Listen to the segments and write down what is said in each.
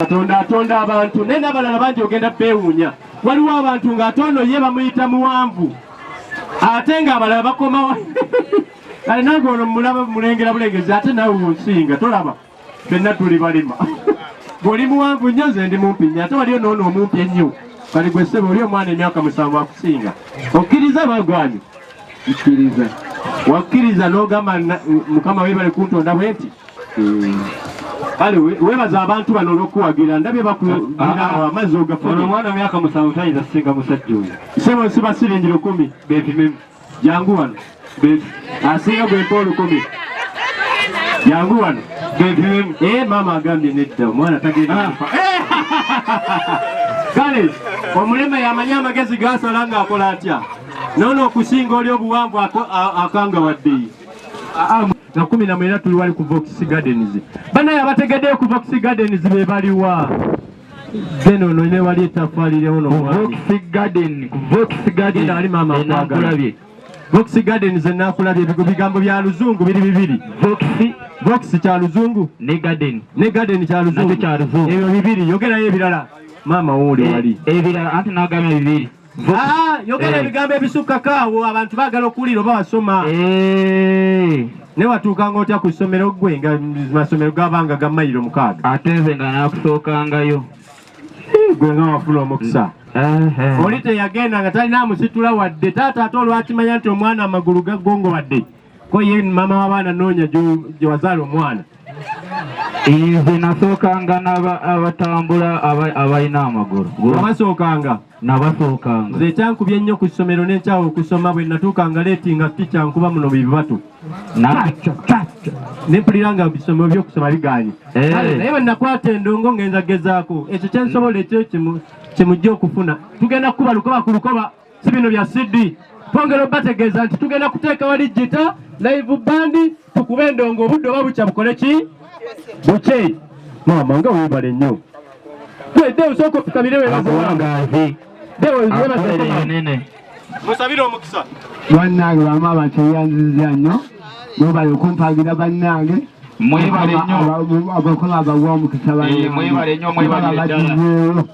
Atonda abantu nenda balala bangi ogenda bewunya waliwo abantu ng'atono ye bamuyita muwanvu ate nga abalala bakoma kale nange ono mulaba mulengera bulengezi ate nawe onsinga tolaba fenna tuli balima bw'oli muwanvu nnyo nze ndi mumpi nnyo ate waliyo noono omumpi ennyo kale gwe ssebe oli omwana emyaka 7 akusinga okkiriza bagwanyu ikkiriza wakkiriza n'ogamba mukama weebale kuntonda bwe nti kale webaza abantu bano olw'okuwagira ndabye bakugira amazzi ogafuna omwana emyaka 7 tayinza singa musajja oyo sebo nsiba siringi 10 beepimemu jangu wano asinga bwempa 10 jangu wano beepimemu maama agambye nedda omwana tagenda kale omulema yamanye amagezi gasala ng'akola atya noono okusinga oli obuwanvu akanga waddeyi na 19 tuli wali ku Vox Gardens banaye abategeddeyo ku Vox Gardens be baliwa zeno no ne wali etafali leo no Vox Garden ali mama nakulabye Vox Gardens nakulabye bigambo bya luzungu biri bibiri Vox cha luzungu ne garden cha luzungu ebyo bibiri yogera ebirala mama woli wali ebirala ate nagamba bibiri yogera ebigambo ebisukka kaawo abantu bagala okulira oba basoma ne watuukanga otya ku ssomero gwe nga masomero gabanga ga mayiro 6 ate nze nga nakusookangayo gwe nga wafuna omukisa oli teyagenda nga talina amusitula wadde taata ate olwakimanya nti omwana amagulu gagongo wadde ko ye mama w'abaana noonya gye wazaala omwana nze nasookanga abatambula abalina amagulu abasookanga nabasookanga nze kyankubye ennyo ku ssomero n'enkyawo okusoma bwe natuukanga leeti nga tica nkuba muno bibibatu nempulira nga bisomo by'okusoma biganye naye bwe nakwata endongo ngenza gezaako ekyo kyensobola ekyo kyemujja okufuna tugenda kukuba lukoba ku lukoba si bino bya CD twongera obategeeza nti tugenda kuteeka wali gita live bandi tukube endongo obudde oba bukya bukole ki buke mama nga weebale nnyo twedde osooka otukamire webaziwangazi musabire omukisa bannange bama abantu yanziza nnyo mwebale okumpagira bannange mwebale nnyo abakola abawa omukisa mwebale nnyo mwebale ddala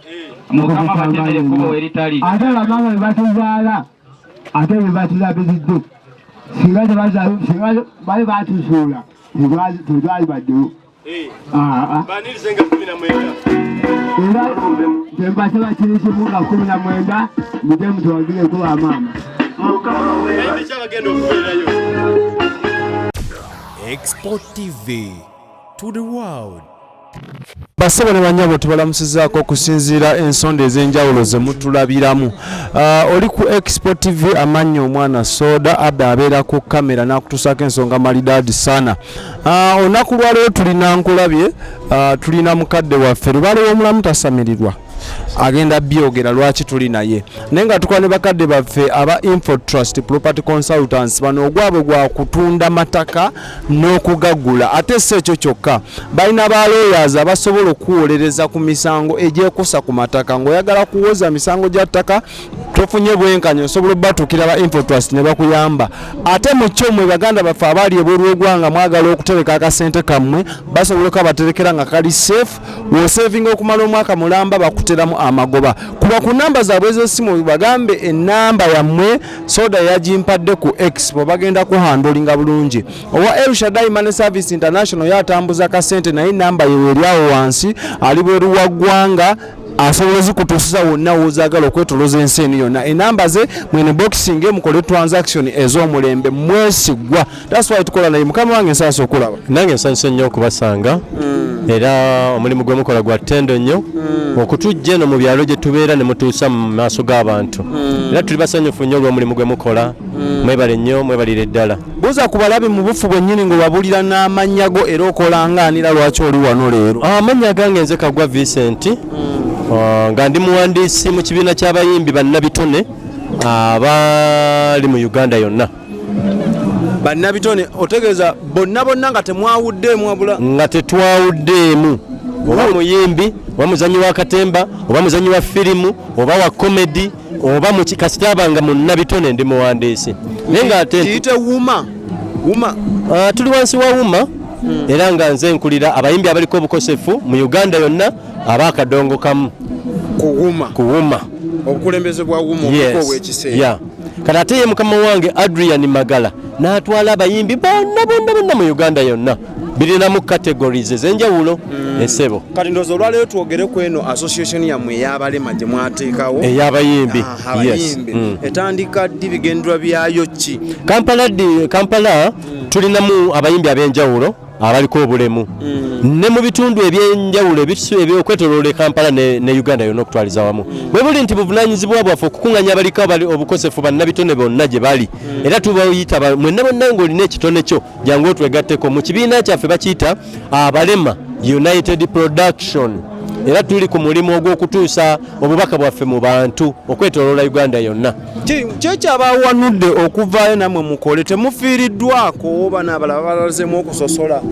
mukama batemere kubo eritali ate bamama bebatuzaala ate bebatulabizidde singa bali batusuula tetwali baddewo banirizenga 19 era tembasaba kiri kimu nga 19 muje mutwagireko bamaama Export TV to the world. Basebo ne banyabo tubalamusizaako okusinziira ensonda ez'enjawulo ze mutulabiramu. Oli ku Export TV amanya omwana Soda Abba abeera ku kamera n'akutusaako ensonga malidaadi sana. Olunaku lwaleero tulina nkulabye, tulina mukadde waffe lubaale w'omulamu tasamirirwa. Agenda byogera lwaki tuli naye naye nga tukola ne bakadde baffe aba Info Trust Property Consultants bano ogwabwe gwa kutunda mataka n'okugagula ate si ekyo kyokka balina ba lawyers abasobola okuwolereza ku misango egyekusa ku mataka ng'oyagala kuwoza misango gya ttaka tofunye bwenkanya osobola obbatukira ba Info Trust ne bakuyamba ate mu kyo mwe baganda baffe abali ebweru w'eggwanga mwagala okutereka akasente kammwe basobola okubaterekera nga kali safe w'osevinga okumala omwaka mulamba bakuteramu amagoba kuba ku namba zaabwe ez'essimu bagambe ennamba yammwe Soda yagimpadde ku Expo bagenda kuhandolinga bulungi owa El Shaddai Money Service International yatambuza kasente naye namba ye eryawo wansi ali bweru wa ggwanga asobola zikutuusiza wonna w'ozaagala okwetoloza ensi eno yonna enamba ze mwene boxing mukole transaction ez'omulembe mwesigwa that's why tukola naye mukama wange nsanyusa okulaba nange nsanyusa nnyo okubasanga era omulimu gwe mukola gwa ttendo nnyo okutujja eno mu byalo gye tubeera ne mutuusa mu maaso g'abantu era tuli basanyufu nnyo olw'omulimu gwe mukola mwebale nnyo mwebalire ddala buuza ku balabi mu bufu bwennyini ng'obabulira n'amannya go era okolangaanira lwaki oli wano leero amannya gange nze Kagwa Vincent nga ndi muwandiisi mu kibiina ky'abayimbi banabitone abali mu Uganda yonna banabitone otegeeza bonna nga temwawuddeemu wabula nga tetwawuddeemu oba muyimbi oba muzanyi wa katemba oba muzanyi wa firimu oba wa komedi oba kasitaabanga mu nabitone ndi muwandiisi naye nga kiyite wuma tuli wansi wa wuma era nga nze nkulira abayimbi abaliko obukosefu mu Uganda yonna abakadongo kamu kuwuma obukulembeze bwa wuma obw'ekiseera kati ate ye mukama wange Adrian Magala n'atwala abayimbi bonna mu Uganda yonna birinamu categories ez'enjawulo esebo. Kati ndowooza olwaleero twogere ku eno association yammwe ey'abalema gye mwateekawo ey'abayimbi etandika ddi bigendera byayo ki? Kampala tulinamu abayimbi ab'enjawulo abaliko obulemu ne mu bitundu ebyenjawulo okwetoloola Kampala ne Uganda yonna okutwaliza wamu bwe buli nti buvunaanyizibwa bwaffe okukuŋŋaanya abaliko obukosefu bannabitone bonna gye bali era tubayita mwenna bonna ng'olina ekitone kyo jangu otwegatteko mu kibiina kyaffe bakiyita abalema United Production era tuli ku mulimu ogw'okutuusa obubaka bwaffe mu bantu okwetoloola Uganda yonna. Kyekyabawanudde okuvaayo nammwe mukole temufiiriddwako oba n'abalala balazemu okusosola?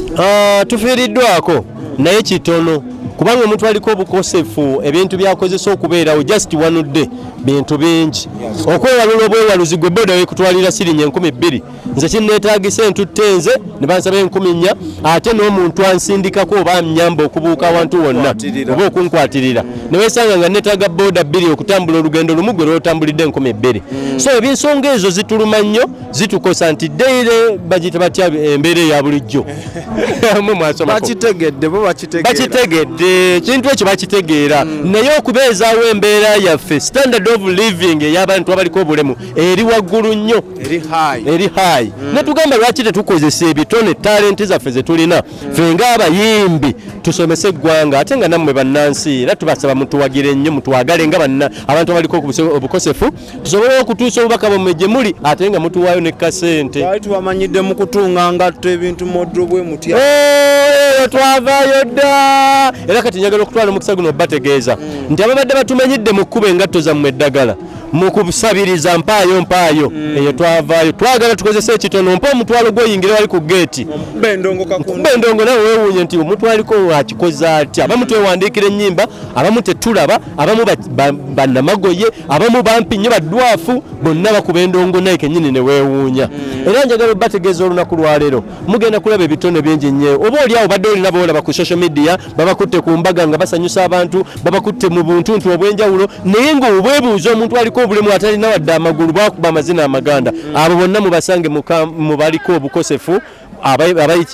Tufiiriddwako naye kitono kubanga omuntu aliko obukosefu ebintu byakozesa okubeerawo just wanudde bintu bingi okwewalula obwewaluzi gwe boda wekutwalira sirinye 2,000 nze kinneetaagisa entutte nze ne bansaba 4,000 ate n'omuntu ansindikako oba amnyamba okubuuka awantu wonna oba okunkwatirira ne weesanga nga neetaaga boda 2 okutambula olugendo lumu gwe lwotambulidde 2,000 so ebyensonga ezo zituluma nnyo zitukosa nti deire bagita batya embeera eya bulijjo bakitegedde ekintu ekyo bakitegeera naye okubeezaawo embeera yaffe standard of living ey'abantu abaliko obulemu eri waggulu nnyo eri high ne tugamba lwaki tetukozesa ebitone talenti zaffe ze tulina ffe ng'abayimbi tusomese eggwanga ate nga nammwe bannansi era tubasaba mutuwagire nnyo mutwagale nga abantu abaliko obukosefu tusobole okutuusa obubaka bwammwe gye muli ate nga mutuwaayo ne kasente. Twali tubamanyidde mu kutunga ngatto ebintu moddo bwe mutya twavaayo dda era kati njagala okutwala omukisa guno bategeeza nti ababadde batumanyidde mu kkuba engatto zammwe eddagala mu kusabiriza mpaayo eyo twavaayo twagala tukozese ekitono mpa omutwalo gw'oyingire wali ku geeti bendongo nawe weewuunye nti omutwaliko akikoza atya abamu twewandiikira ennyimba abamu tetulaba abamu bannamagoye abamu bampi nnyo baddwafu bonna bakuba endongo naye kennyini ne weewuunya era njagala bategeeza olunaku lwaleero mugenda kulaba ebitone bingi nnyo oba oli awo badde olina boolaba ku social media babakutte ku mbaga nga basanyusa abantu babakutte mu buntuntu obw'enjawulo naye ng'obwebuuza omuntu aliko obulemu atalina wadde amagulu bakuba amazina amaganda abo bonna mubasange mu baliko obukosefu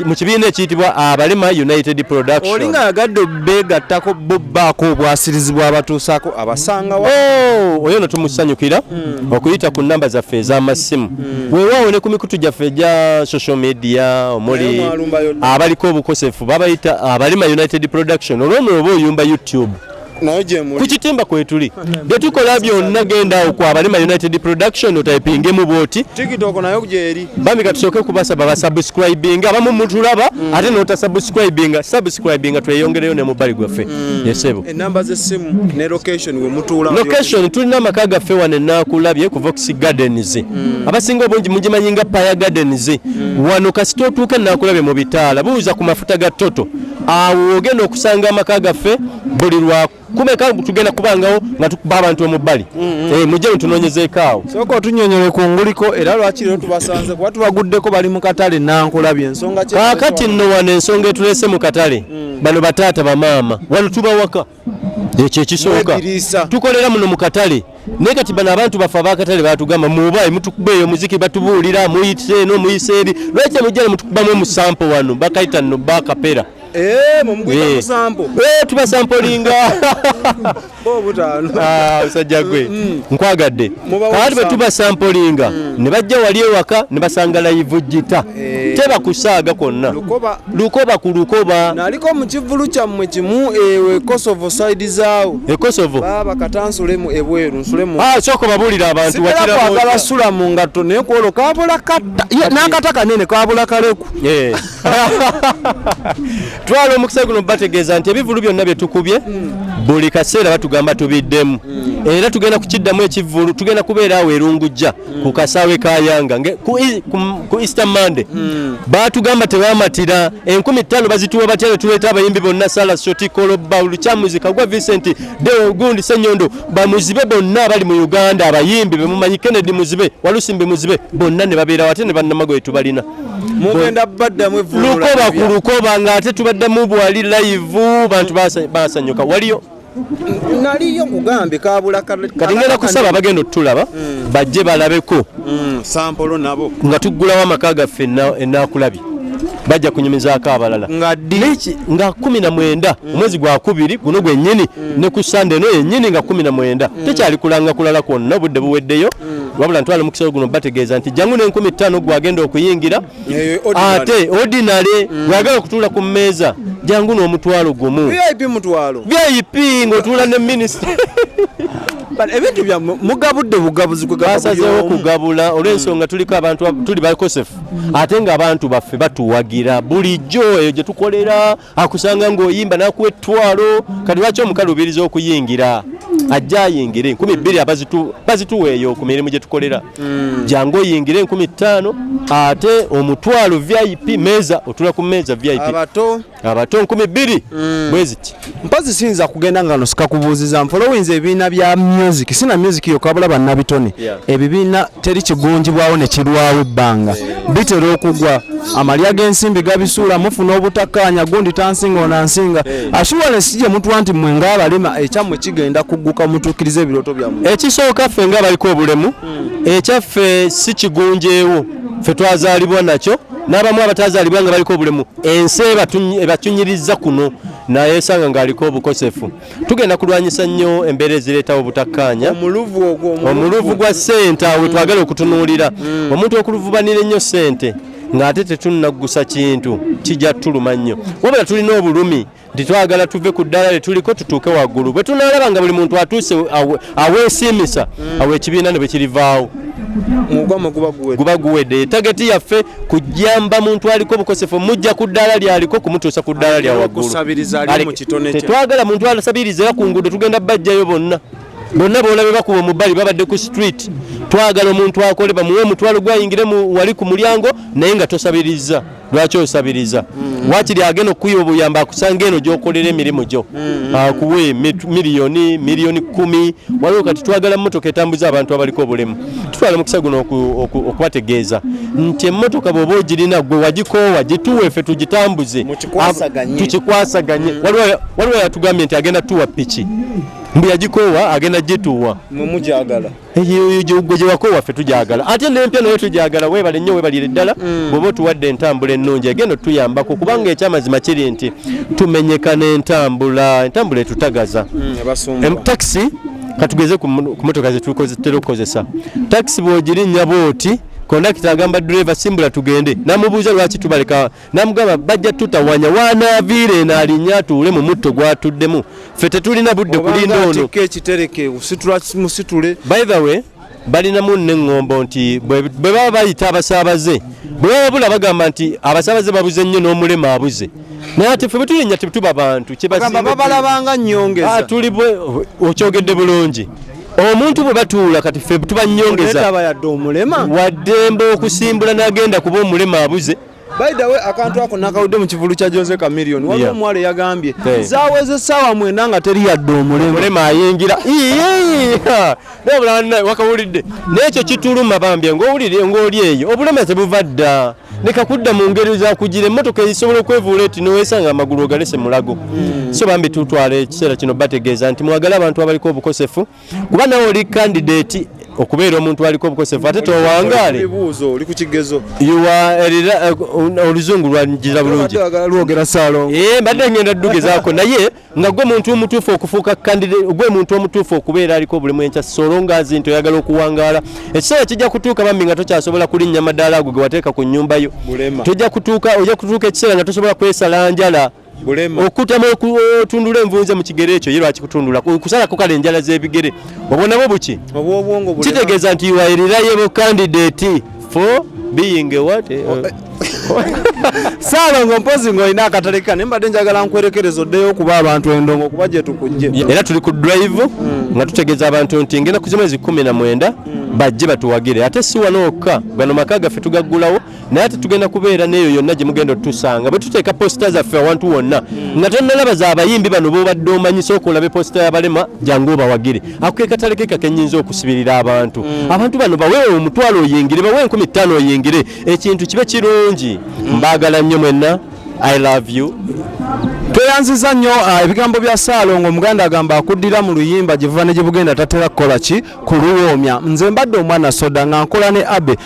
mu kibiina ekiyitibwa abalema United Production. Olinga yagadde beegattako bobbaako obwasirizi bw'abatuusaako abasangawa oyo no tumusanyukira okuyita ku namba zaffe ez'amasimu weewaawo ne ku mikutu gyaffe egya social media omuli abaliko obukosefu babayita abalema United Production olw'ono oba oyumba YouTube ku kitimba kwetuli bye tukola byonna genda awo ku abalema United Production otayipingemu bwoti TikTok nayo gyeri bambi katusooke kubasaba basubscribing abamu mutulaba ate notasubscribinga tweyongereyo ne mubali gwaffe yesebo enamba z'essimu ne location we mutuula location tulina amaka gaffe wano enaakulabye ku Vox Gardens abasinga obungi mugimanyi nga Paya Gardens wano kasita otuuka enaakulabye mu bitaala buuza ku mafuta ga toto awo ogenda okusanga amaka gaffe buli lwa kumeka tugenda kubangawo nga tukuba abantu omubbali mujje mutunoonyezeeko awo sooka otunyonyole ku nguliko era lwaki lero tubasanze kuba tubaguddeko bali mu katale nankulabye ensonga kaakati nno wano ensonga etuleese mu katale bano bataata bamaama wano tubawaka ekyo ekisooka tukolera muno mu katale naye kati bano abantu baffe abakatale batugamba mubaye mutukubeeyo muziki batubuulira muyise eno muyise eri lwaki mujjale mutukubamu omusampo wano bakayita nno bakapera tubasampolinga musajja gwe nkwagadde kati bwe tubasampolinga ne bajja wali ewaka ne basanga live gita tebakusaaga konna lukoba ku lukoba naliko mu kivulu kyammwe kimu ewe Kosovo side zaawo Kosovo baba katansulemu ebweru nsulemu soko babuulira abantu kwagala sula mu ngatto naye kwolo kabula katta n'akata kanene kabula kaleku twala omukisa guno bategeeza nti ebivulu byonna bye tukubye buli kaseera batugamba tubiddemu era tugenda kukiddamu ekivulu tugenda kubeera awo erungujja ku kasaawe ka Yanga ku Easter Monday batugamba tebamatira 15,000 bazituwa batya tuleeta abayimbi bonna Sala Shoti Koloba Luchamuzi Kagwa Vincent Deo Gundi Senyondo bamuzibe bonna abali mu Uganda abayimbi bemumanyi Kennedy Muzibe Walusimbi Muzibe bonna ne babeera wate ne bannamagoye tubalina mugenda baddamu evvuluula lukoba ku lukoba ng'ate tubaddamu bwali live bantu basanyuka waliyo naliyo nkugambye kabula kati ngenda kusaba abagenda otulaba bajje balabeko sampolo nabo nga tuggulawo amaka gaffe enaakulabye bajja kunyumizaako abalala nga 19 omwezi gwa 2 guno gwennyini ne ku sande eno yennyini nga 19 tekyali kulanga kulala kwonna obudde buweddeyo wabula ntwala mukisa guno bategeeza nti jangu ne 15 gwagenda okuyingira ate ordinary gwagala okutuula ku mmeeza jangu n'omutwalo gumu VIP ng'otuula ne minisita ebintu bya mugabudde bugabuzi basazeewo okugabula olw'ensonga tuliko abantu tuli bakosefu ate ng'abantu baffe batuwagira bulijjo eyo gye tukolera akusanga ng'oyimba n'akuwa ettwalo kati lwaki omukalubiriza okuyingira ajja ayingire 12 bazituweeyo ku mirimu gye tukolera jangu oyingire 15 ate omutwalo VIP meeza otula ku meeza VIP abato 12 bweziti mpazi siyinza kugenda nga nosika kubuuziza mfolowinza ebibiina bya music sina music yokabula banabitone ebibiina teri kigunjibwawo ne kirwawo ebbanga bitera okugwa amalya g'ensimbi gabisuula mufuna obutakkaanya gundi tansinga onansinga assurance gye mutu anti mmwe ng'abalema ekyammwe kigenda kugguka mutuukirize ebirooto byammwe ekisooka ffe ng'abaliko obulemu ekyaffe si kigunjeewo ffe twazaalibwa nakyo n'abamu abatazaalibwa nga baliko obulemu ensi ebatunyiriza kuno naye esanga ng'aliko obukosefu tugenda kulwanyisa nnyo embeera ezireetawo obutakkaanya omuluvu gwa ssente awe twagala okutunuulira omuntu okuluvubanira ennyo ssente ng'ate tetunaggusa kintu kijja tuluma nnyo wabula tulina obulumi nti twagala tuve ku ddala lye tuliko tutuuke waggulu bwe tunaalaba nga buli muntu atuuse aweesiimisa awe ekibiina ne bwe kirivaawo guba guwedde tageti yaffe kujjamba muntu aliko obukosefu mujja ku ddaala lyaliko kumutuusa ku ddaala lya waggulu tetwagala muntu asabiriza ku nguudo tugenda bajjayo bonna boolabe bakuba mu bbali babadde ku street twagala omuntu akole bamuwe omutwalo gwayingire wali ku mulyango naye nga tosabiriza lwaki osabiriza wakiri agenda okuyiwa obuyamba akusanga eno gy'okolera emirimu gyo akuwe miliyoni 10 waliwo kati twagala mmotoka etambuza abantu abaliko obulemu tutwala mukisa guno okubategeeza nti emmotoka bw'oba ogirina gwe wagikoowa gituwe ffe tugitambuze tukikwasaganye waliwo yatugambye nti agenda tuwa piki mbu yagikoowa agenda gituwa mumugyagala gwe gyewakoowa ffe tugyagala ate n'empya naye tugyagala weebale nnyo weebalire ddala bw'oba otuwadde entambula ennungi egenda tuyambako kubanga ekyamazima kiri nti tumenyeka n'entambula etutagaza takisi katugeze ku motoka zetutera okukozesa takisi bw'ogirinnya bw'oti kondakita agamba driver simbula tugende namubuuza lwaki tubaleka namugamba bajja tutawanya wanaaviire n'alinnya atuule mu mutto gwatuddemu ffe tetulina budde kulinda ono by the way balinamu n'eŋŋombo nti bwe baba bayita abasaabaze bwe baba bula bagamba nti abasaabaze babuze nnyo n'omulema abuze naye ate ffe bwe tulinnya tetuba bantu babalabanga nnyongeza tuli okyogedde bulungi omuntu bwe batuula kati ffe tuba nnyongeza waddembe okusimbula n'agenda kuba omulema abuze by the way akantu ako nakawudde mu kivulu kya Jose Chameleon waliwo omuwala yagambye zaaweze essaawa 9 nga teri yadde omulema ayingira wakawulidde n'ekyo kituluma bambye ng'oli eyo obulema tebuva dda leka kudda mu ngeri za kugira emmotoka ezisobola okwevuula eti noweesanga amagulu ogalese mulago so bambi tutwala ekiseera kino bategeeza nti mwagala abantu abaliko obukosefu kuba nawe oli candidate okubeera omuntu aliko obukosefu ate towangaale oli ku kigezo oluzungu lwanjira bulungi lwogera saalongo mbadde ngenda ddugezaako naye nga gwe muntu omutuufu okufuuka candidate gwe muntu omutuufu okubeera aliko obulemu enkya solongazi nti oyagala okuwangaala ekiseera kijja kutuuka bambi nga tokyasobola kulinnya madaala ago ge wateeka ku nnyumba yo ojja kutuuka ekiseera nga tosobola kwesala njala okutamu otundula envunza mu kigere ekyo ye lwaki kutundula kusalako kale enjala z'ebigere obonabo buki kitegeeza nti you are reliable candidate for being a what Saalongo mpozi ng'olina akatale kane mbadde njagala nkwerekereza oddeyo okuba abantu endongo okuba gye tukujje era tuli ku drive nga tutegeeza abantu nti ngenda ku mwezi 19 bajje batuwagire ate si wanokka gano maka gaffe tugaggulawo naye ate tugenda kubeera neeyo yonna gye mugenda otusanga bwe tuteeka posita zaffe awantu wonna nga tonnalaba z'abayimbi bano boobadde omanyisa okulabe posita y'abalema jangu obawagire ako ke katale ke kakenyinza okusibirira abantu bano bawe omutwalo oyingire bawe 15 oyingire ekintu kibe kirungi mbaagala nnyo mwenna I love you. Tweyanziza nnyo ebigambo bya Ssaalongo Omuganda agamba akuddira mu luyimba gyevuva ne gyebugenda tatera kukola ki kuluwoomya. Nze mbadde omwana Soda nga nkola ne Abe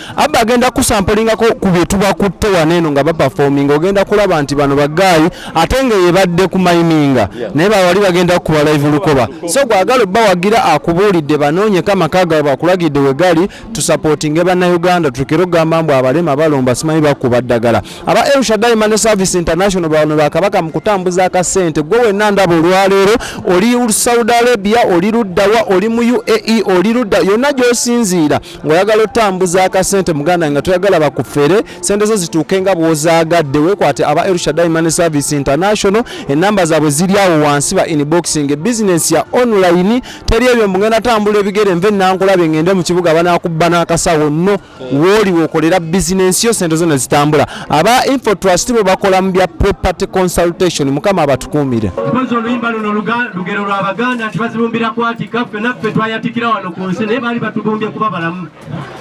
agenda kusampulingako ku bye tubakutte wano eno nga baperforminga ogenda kulaba nti bano bagaayi ate nga yebadde ku mayiminga naye bawali bagenda kukuba live lukoba so gwagala bawagira akubuulidde banoonyeko amaka gaabwe akulagidde we gali tusapootinge bannayuganda tukero gamba mbu abalema balomba simanyi bakuba ddagala aba El Shaddai Money Service International bano bakabaka mu kutambuza akasente gwe wenna ndaba olwaleero oli Saudi Arabia oli luddawa oli mu UAE oli ludda yonna gy'osinziira ng'oyagala otambuza akasente muganda nga toyagala bakufere sente zo zituuke nga bw'ozaagadde weekwate aba El Shaddai Money Service International ennamba zaabwe ziri awo wansi ba inboxing business ya online teri ebyo mugenda tambula ebigere nve nankulabe ngende mu kibuga banakubba n'akasawo nno wooliwo okolera business yo sente zo ne zitambula aba Info Trust bwe bakola mu bya property consultation mukama abatukuumire mpozi oluyimba luno lugero lw'Abaganda nti bazibumbira kwatika ffe naffe twayatikira wano ku nsi naye baali batubumbye kuba balamu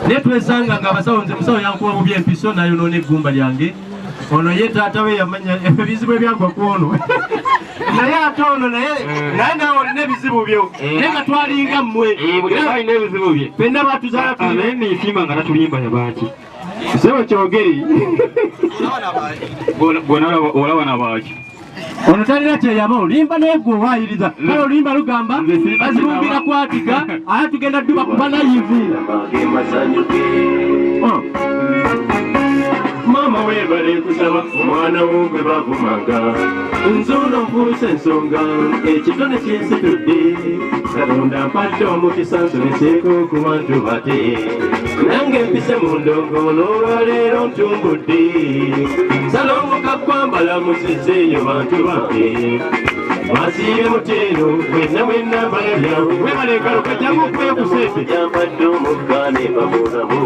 naye twesanga nga abasawo nze musawo yankuba bubi empiso nayonoona eggumba lyange ono ye taata we yamanya ebizibu ebyagwa ku ono naye ate ono naye nawe olina ebizibu byo naye nga twalinga mmwe alina ebizibu bye fenna batuzaala naye neesimba nga tatulimba yabaaki sebo kyogeri olaba nabaaki ono talina kyeyaba olimba naye gwe owaayiriza kale oluyimba lugamba bazibumbira kwatika ate tugenda dduba kuba nayivi mama webale kusaba omwana wo gwe bavumanga nzuuno nfuuse ensonga ekitone kinsitudde katonda mpadde omukisa nsomeseeko ku bantu bate nange mpise mu ndongo n'olwaleero ntumbudde Ssaalongo kakwambala muzizeeyo bantu baffe basiibe muteeno mwenna mbala byawe webale engalo kajjangu okubeyo ku sente gyambadde omukka ne bamunamu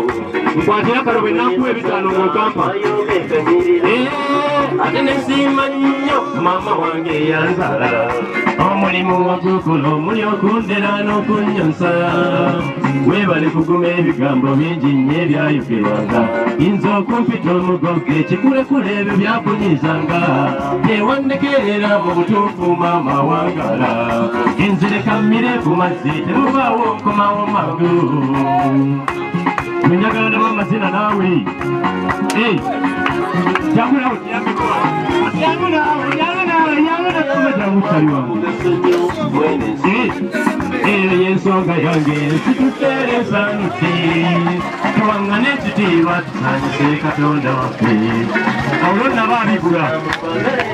nkwatira kalo bwe nankuwa ebitaano ng'okampa ate nesiima nnyo maama wange yanzala omulimu wagukola omuli okundera n'okunyonsa webale kuguma ebigambo bingi nnyo ebyayogerwanga yinza okumpita omugogo ekikulekule ebyo byakunyizanga newandekerera mu butuufu maama wangala enzireka mmire ku mazzi temubaawo nkomawo mangu njagala ndaba amazina naawe jagulawo eyo yensonga yange situteereza nti tuwangane ekitiibwa tusanyuse katonda waffe olwo naba abigula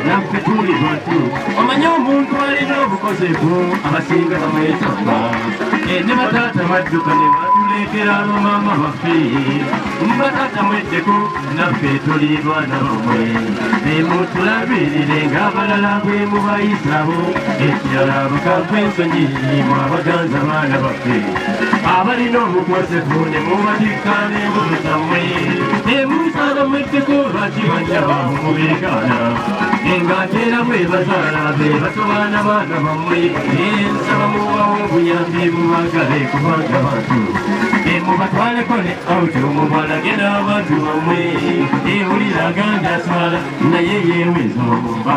naffe tuli bantu omanye omuntu alina obukozefu abasinga bamwetanga ne bataata badduka ne batuleekera abamaama baffe mubataata mweddeko naffe tuli baana bamwe nemutulabirire ng'abalala bwe mubayisabo ekirala bakava ensonyi mwabaganza baana baffe abalina obukozefu ne mubatikka n'engozo zammwe nemusala mweddeko lwaki banyaba mumubeegaana engateera bwe bazaala be basobaana baana bammwe ensaba mubawo obuyambi mubagale kubanga bantu mubatwaleko ne auto mubalage n'abantu bammwe ewuliraga ndyaswala naye yeeweza omumba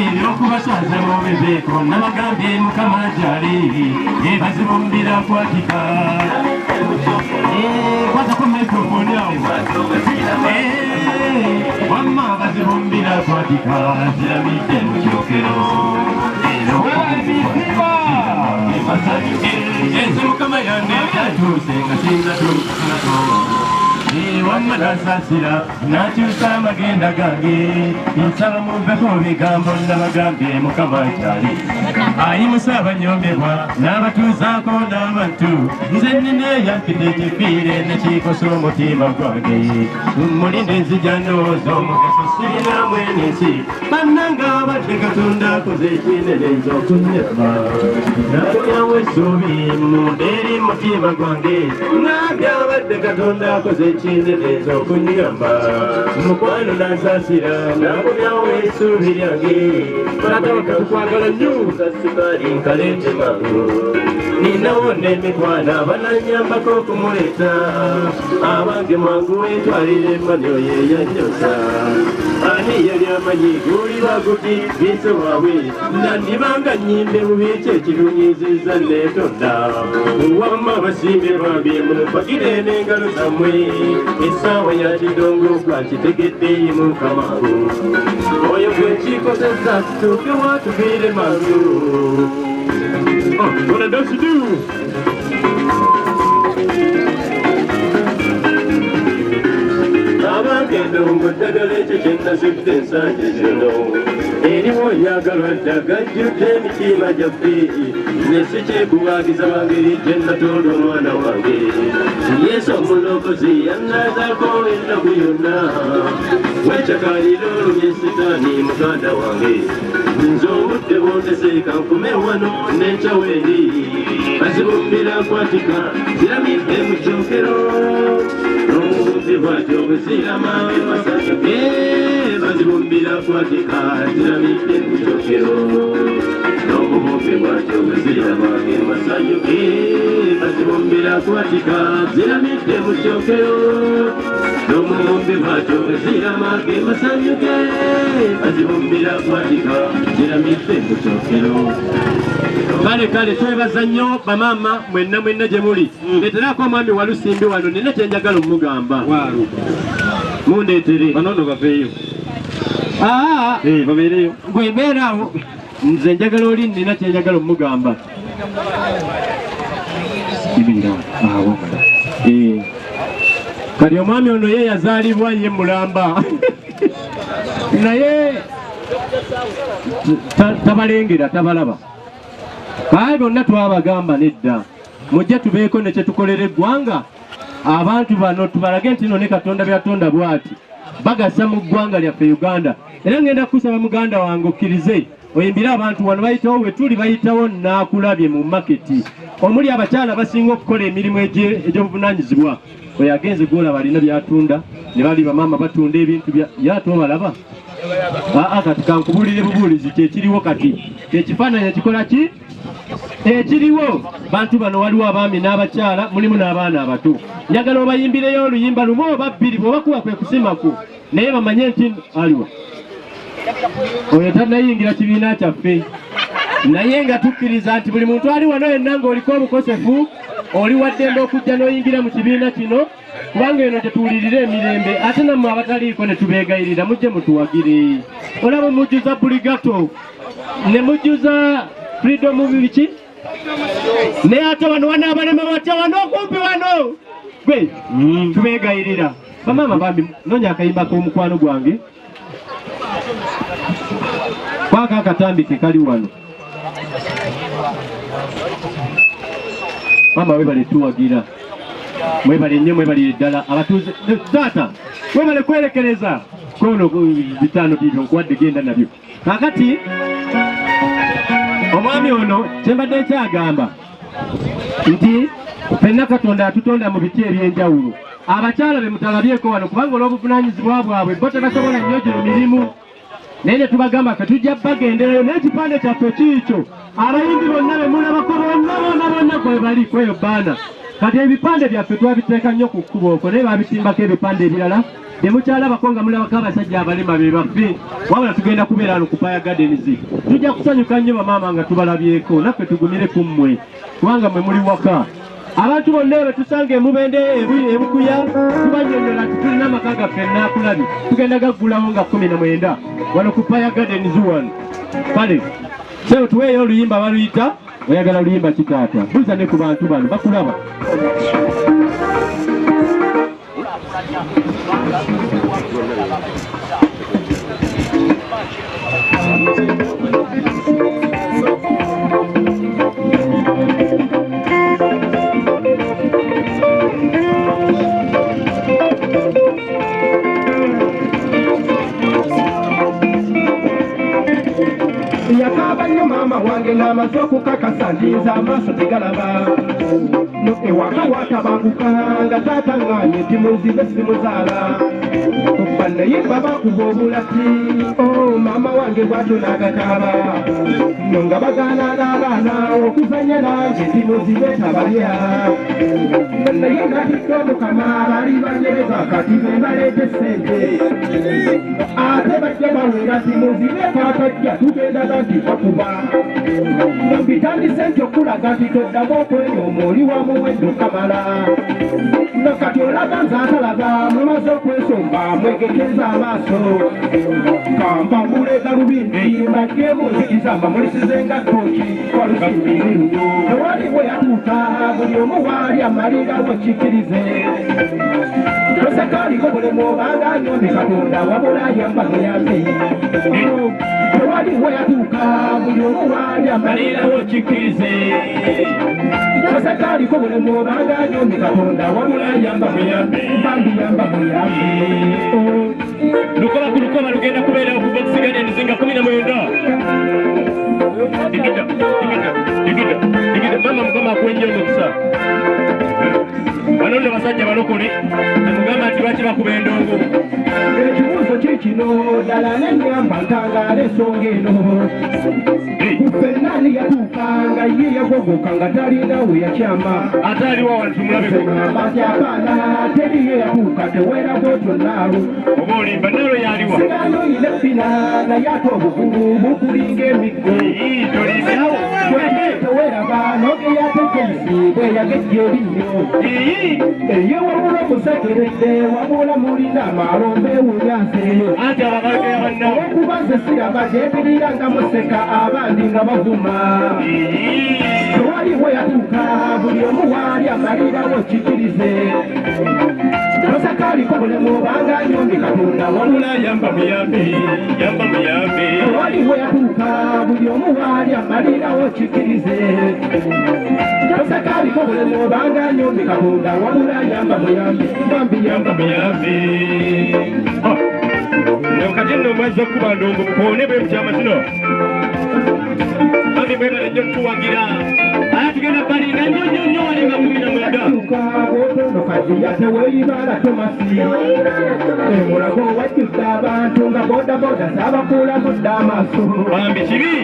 ebyokubaswaza mubiveeko nabagambye mukama gyali ebazibumbira kwatika kwatako microphone awo wamma bazibumbira kwatika ziramidde mu kyokero ensi mukama yange kyatuuse nga sinatuukato wamma nansasira nakyusa amagenda gange nsaba muveko bigambo nabagambye mukama kyali ayimusa abanyombebwa n'abatuuzaako n'abantu nze nnina eyampidde ekifiire nekiikosa omutima gwange mulinde nzija ndowooza omugaso sirina mwenesi bannanga abadde Katonda akoze ekinene nze okunyamba nakomyawo essuubi munda eri mutima gwange nabye abadde Katonda akoze ekinene nze okunyamba mukwano nansasira nakomyawo essuubi lyange Katonda tukwagala nnyo kasukali nkaleete mangu ninawo n'emikwana bananyambako okumuleeta abange mwangu wetwalire emanyo yeyanyosa ani yali amanyi guli baguti bise waabwe nandibanga nyimbe mu biki ekirunyiziza netonda wamma abasimbe bambye mupagire n'engalo zammwe essaawa ya kidongo gwakitegeddeyi mu kamangu oyo gwekikozesa tutuuke watuviire mangu. What a does to do? Abagendo ng'oddagala ekyo kye nasibye ensangi zino eriwo nyagalwa ddagala jjudde emitima gyaffe ne si kyekuwaagiza bangeri gye natonda omwana wange Yesu omulokozi yannazaako ennaku yonna wekyakaalira olumye sitaani muganda wange nze obudde bwoteseka nkume wano n'ekyaweeri bazibumbira nkwatika ziramidde mu kyokero n'omubuzi bwatyo bwe zirama basanyuke bazibumbira nkwatika ziramidde mu kyokero n'omubuzi bwatyo bwe zirama basanyuke bazibumbira nkwatika ziramidde mu kyokero n'omubuzi bwatyo bwe zirama basanyuke bazibumbira nkwatika ziramidde mu kyokero. Kale twebaza nnyo bamaama mwenna gye muli leeteraako omwami Walusimbi wano nina kye njagala omugamba mundeetere banono baveeyo babeereyo bwebeeraawo nze njagala oli nina kye njagala omugamba kali omwami ono ye yazaalibwa ye mulamba naye tabalengera tabalaba kale bonna twabagamba nedda mujje tubeeko ne kyetukolera eggwanga abantu bano tubalage nti no ne Katonda byatonda bwati bagasa mu ggwanga lyaffe Uganda era ngenda kusaba muganda wange okkirize oyimbire abantu wano bayitawo we tuli bayitawo naakulabye mu maketi omuli abakyala basinga okukola emirimu egy'obuvunaanyizibwa oyo agenze gwolaba alina byatunda ne bali bamaama batunda ebintu yate obalaba kati kankubulire bubuulizi kyekiriwo kati kyekifaananyi ekikola ki ekiriwo bantu bano waliwo abaami n'abakyala mulimu n'abaana abato njagala obayimbireyo oluyimba lumu oba bbiri bw'obakuba kwe kusimaku naye bamanye nti aliwa oyo tannayingira kibiina kyaffe naye nga tukkiriza nti buli muntu ali wano yenna ng'oliko obukosefu oli waddembe okujja n'oyingira mu kibiina kino kubanga eno gyetuwulirira emirembe ate nammwe abataliiko ne tubeegayirira mujje mutuwagire olaba mujjuza buligato ne mujjuza freedom biki naye ate wano wanaabalema batya wano okumpi wano gwe tubeegayirira bamaama bambi nonya akayimba k'omukwano gwange kwaka akatambike kali wano mama webale tuwagira mwebale nnyo mwebalire ddala abatuuze taata mwebale kwerekereza kono bitaano bibyo nkuwadde genda nabyo kakati omwami ono kyembadde kyagamba nti ffenna Katonda yatutonda mu biti eby'enjawulo abakyala be mutalabyeko wano kubanga olw'obuvunaanyizibwa bwabwe bo tebasobola nnyo gye mirimu naye ne tubagamba fe tujja bagenderayo n'ekipande kyaffe kiikyo abayimbi bonna be mulabako bonna kwe bali kweyo bbaana kati ebipande byaffe twabiteeka nnyo ku kkubo okwo naye babitimbako ebipande ebirala bye mukyalabako nga mulabako abasajja abalema be baffe wabula tugenda kubeera wano ku Fire Gardens tujja kusanyuka nnyo bamaama nga tubalabyeko naffe tugumire ku mmwe kubanga mmwe muli waka abantu bonna be tusanga emubende ebukuya tubanyonyola nti tulina amaka gaffe naakulabye tugenda gaggulawo nga 19 wano ku Fire Gardens wano kale sebo tuweeyo oluyimba baluyita oyagala luyimba kitaata buuza ne ku bantu bano bakulaba amaze okukakasa ntiza amaaso tegalaba ewaka watabanguka nga taataŋŋaanye nti muzibe simuzaala okuba naye babakuba obulati maama wange bwatyo n'agakaaba no nga bagaana n'abaana okuzanya nange nti muzibe tabalya naye natidde omukama bali banyereza kati be baleeta essente ate bajja bawera nti muzibe twakajja tugendaga nti bakuba bitandise nti okulaga nti toddamu okwenyooma oli wa muwendo kamala nakati olaga nze atalaba mumaze okwesomba mwegekeza amaaso kamba mulega lubindi mbaggemu nzikizamba mulisizenga tooki walusimbiri tewali bwe yatuuka buli omu waali amalirawo kikkirize tosekaliko bulemu obanga anyombe katonda wabula yamba muyambe tewali bwe yatuuka buli omu waali amalirawo kikkirize tosekaliko bulemu obanga anyombe katonda wabula yamba muyambe bambi yamba muyambe lukoba ku lukoba lugenda kubeera okuva okusigala emizinga 19 digida mama mukama akwenja omukisa bano nno basajja balokole nemugamba nti lwaki bakuba endongo ekibuuzo kikino ddala nenyamba ntangaala ensonga eno fennaani yatuukanga ye yagogoka nga talina we yakyama ate aliwo wantu mulabeko ati abaana teriye yatuuka teweerako kyonnaalu oba olimba nalo yaliwa sigano yina ffina naye ate obugulu bukulinga emiggo tolimbawo teweeraba n'ogeyatekeisi bwe yagejja erinnyo eye wabula omusekeredde wabula mulina amalombe ewunyase ati ababalgeyanna okuba nze siraba gyebirira nga museka abandi nga bavuma tewali bwe yatuuka buli omu waali amalirawo kikkirize tosekaliko bulemu obanga nyombi katonda wabula yamba muyambe yamba muyambe tewali bwe yatuuka buli omu waali amalirawo kikkirize tosekaliko bulemu obanga nyombi katonda wabula yamba muyambe bambi yamba muyambe kati nno mwazza okuba ndongo mukoone bwe mukyama kino bambi mwebale nnyo okuwagira aya tugenda balinga nnyo walinga 19 kadiya teweeyibala tomasi emulago wajjudde abantu nga bodaboda z'abakuulamudde amaaso bambi kibi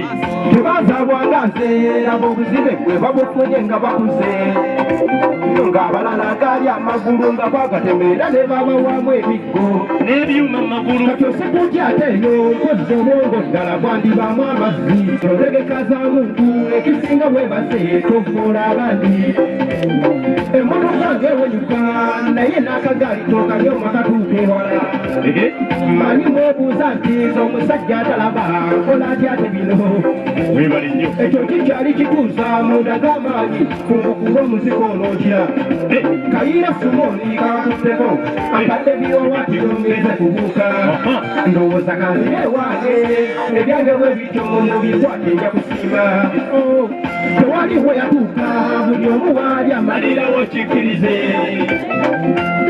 tebazaabwanga nzeera b'obuzibe bwe babufunye nga bakuze ng'abalala gaali amagulu nga bagatemeera ne babawamu ebiggo n'ebyuma mu magulu kati osekuja ate eyo nkozesa obwongo ddala bwandibaamu amazzi otegeka za muntu ekisinga bwebase tovoola abandi emmotoka ng'ewenyuka naye n'akagaali tokanyoma katuuka ewala manyi mwebuuza nti omusajja atalaba nkola atya ate bino ekyo kikyali kituusa munda g'amaanyi kungukunga omuziko onootya kayiira sumoni kakutteko ambadde byowatiyongeze kubuuka ndowooza kanzire ewange ebyange bwe bityo mubikwate nja kusiima tewali bwe yatuuka buli omu waali amalirawo kikkirize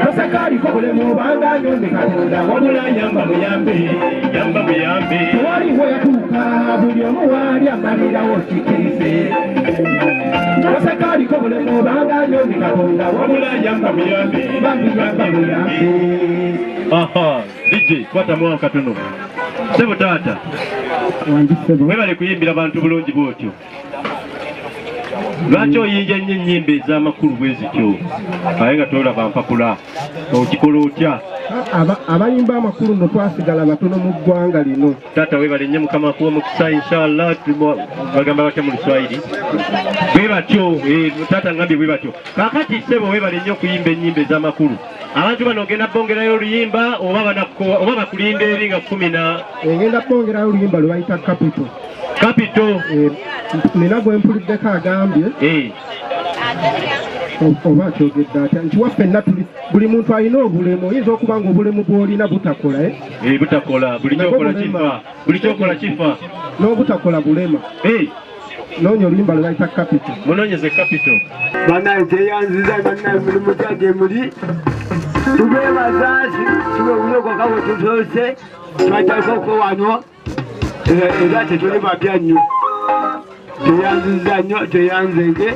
tosekaliko bulemu obanga nyombe katonda wabula yamba muyambe yamba muyambe tewali bwe yatuuka buli omu waali amalirawo kikkirize tosekaliko bulemu obanga nyombe katonda wabula yamba muyambe bambi yamba muyambe DJ kwata mwawo katono sebo taata webale kuyimbira bantu bulungi bwotyo lwaki oyinja nnyo ennyimba ez'amakulu bwe zityo aye nga tolaba mpapula okikola otya abayimba amakulu no twasigala batono mu ggwanga lino taata webale nnyo mukama akuwa omukisa inshallah bagamba batya mu luswayiri bwe batyo taata ngambye bwe batyo kakati sebo webale nnyo okuyimba ennyimba ez'amakulu abantu bano ogenda bongerayo oluyimba oba bakulinda eri nga 10 engenda bongerayo oluyimba lwe bayita kapito nina gwe mpuliddeko agambye oba kyogedde atya nti waffe nna tuli buli muntu alina obulemu oyinza okuba nga obulemu bw'olina butakola butakola buli kyokola kifa n'obutakola bulema noonya oluyimba lwe bayita kapito munoonyeze kapito banaye teyanziza banaye mulimu gyange muli tubeebaza kibe buyogoka bwe tusoose twakyalika okwewanywa era tetuli bapya nnyo teyanziza nnyo teyanzege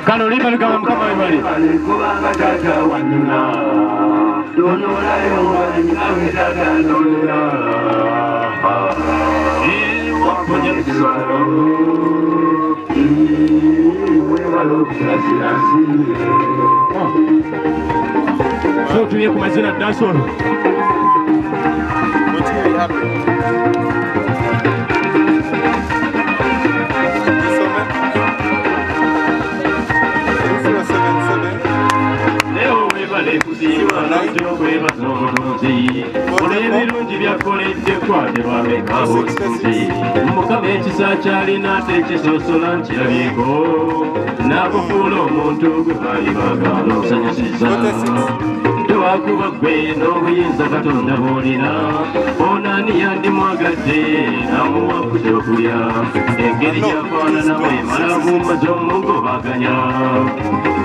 kano limba ligamba mukama webali kubanga tata wanyina donolayo wanyinawe tata ndolela waponya kisalo webala okulasirasi so tuye ku mazina dansolo olw'ebirungi byakoledde kwate bamekawo mukama ekisa kyalina tekisosola nkirabyeko n'akufuula omuntu gwe baali baagala okusanyusiza tewakuba gwe n'obuyinza katonda bw'olina onani yandimwagadde namuwa ku kyokulya engeri gyafaananamu emala bummaze omugobaganya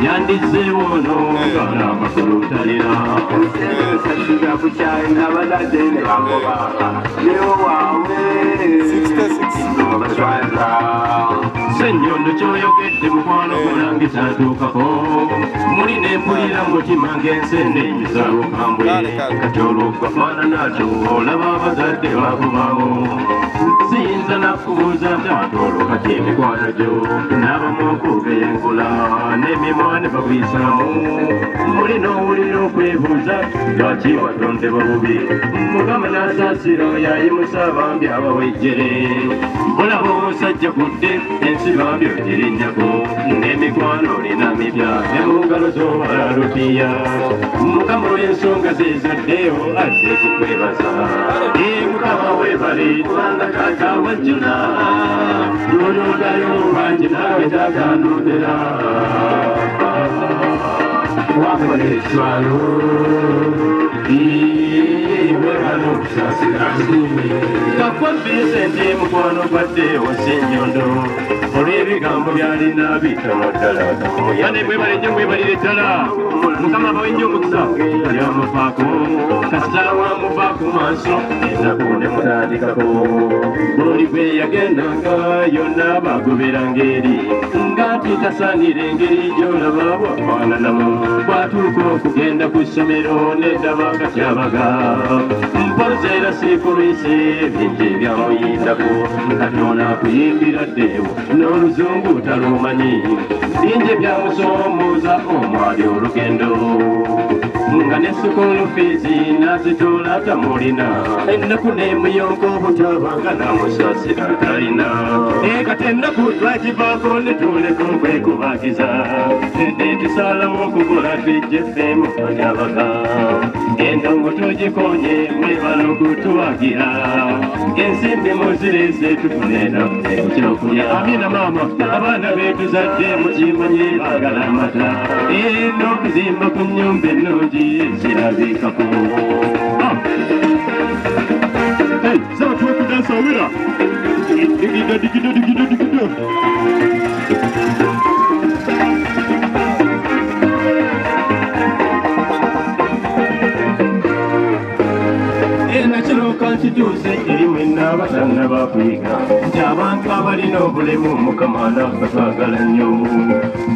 yandizeewo n'ongala amakulu talina sasiga kukyali n'abazadde ne bagoba leo waawe baswaza senyondo kyoyogedde mukwano kulangisa ntuukako muli nempulira mutima ng'ensende emisalo kambwe kati olwokufaanana kyo olaba abazadde bakubawo siyinza nakubuuza ntatolo kati emikwano gyo n'abamu okugeyenkola n'emimwa ne bagwisamu muli n'owulira okwebuuza lwaki watondebwa bubi mukama n'asaasira oyo ayimusa abambi abawejjere olaba omusajja kudde ensi bambi ogirinnyako n'emikwano olina mipya ne mu ngalo z'owala lupiya mukama olw'ensonga zezaddeyo azze kukwebaza mukama webali kubanga taata wajjuna lwonogayo bangi naawe taganondera wakola ekiswalo webala okusaasira kakwabbiise ndi mukwano gwadde osenyondo olw'ebigambo byalina bitono ddala yane mwebale nnyo mwebalire ddala mukama bawe nnyo omukisa ali amuvaako kasitaawa muvaako maaso ennaku ne mutandikako buli gwe yagendanga yonna bagoberanga eri ngati tasaanira engeri gy'olaba bwafaananamu bwatuuka okugenda ku ssomero neddaba katyabaga mpoza era sikulwise bingi byamuyindako katonda akuyimbira ddeewo n'oluzungu talumanyi bingi byamusoomooza omwali olugendo nga ne sukulu fiizi n'azitoola tamulina ennaku n'emuyonka obutabanga namusaasira talina kati ennaku twagivaako ne tuleka okwekubagiza netusalawo okukola twijje ffemu anyabaga endongo tugikonye mwebala okutuwagira ensimbi muzireese tufunena ekyokulya amina maama abaana betuzadde mukimanyi baagala amata n'okuzimba ku nnyumba ennungi zirabikako saba tuwekudansa wira digida nakiroka nkituuse eri mwenna abatanna bakwiga nti abantu abalina obulemu mukama nakatwagala nnyo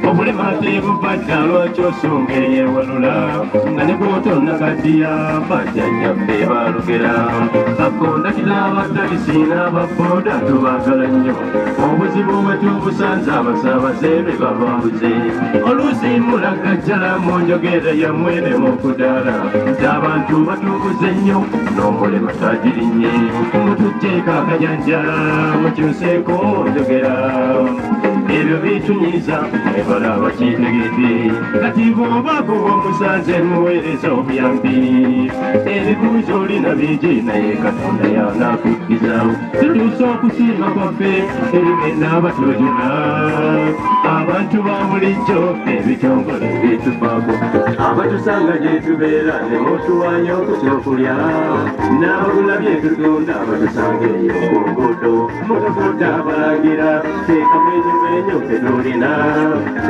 obulemu ate bubadda lwaki osonga eyewalula nga ne bwotonnakaddiya bajjajjaffe balugera bakondakira abatalisi n'ababooda tubagala nnyo obuzibu bwe tubusanze abasaabaze be bababuze oluusi mulagajjala mu njogera yammwe ne mu kudaala nti abantu batubuze nnyo n'omulema tagirinnye mutugjeeko akajanja mukyuseeko njogera ebyo bitunyiza mwebala abakitegedde kati bw'obaako bw'omusanze muweereza obuyambi ebibuuzo olina bingi naye katonda y'anaakukkiza tutuusa okusiima kwaffe erimena abatojuna abantu ba bulijjo ebitongole bitufaako abatusanga gye tubeera ne mutuwanya okukyokulya n'abagula byetutunda abatusanga eyo ku nguudo mutufuta abalagira teekamenyumenyo ketulina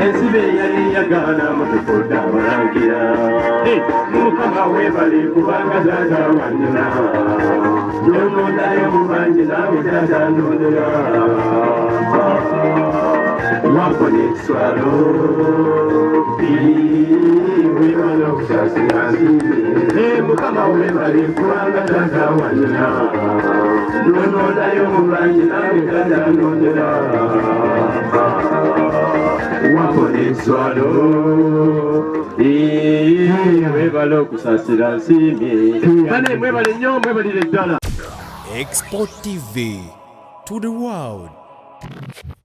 ensibe eyali yagana mutufuta abalagira mukama weebale kubanga taata wanyina yonondayo mubangi nawe taata nonera wapona ekiswalo webala okusaasira nsimbi mukama weebale kubanga taata wanyina yonondayo mubangi nawe taata nonera wapona ekiswalo webala okusaasira nsimbi bane mwebale nnyo mwebalire ddala Export TV to the world.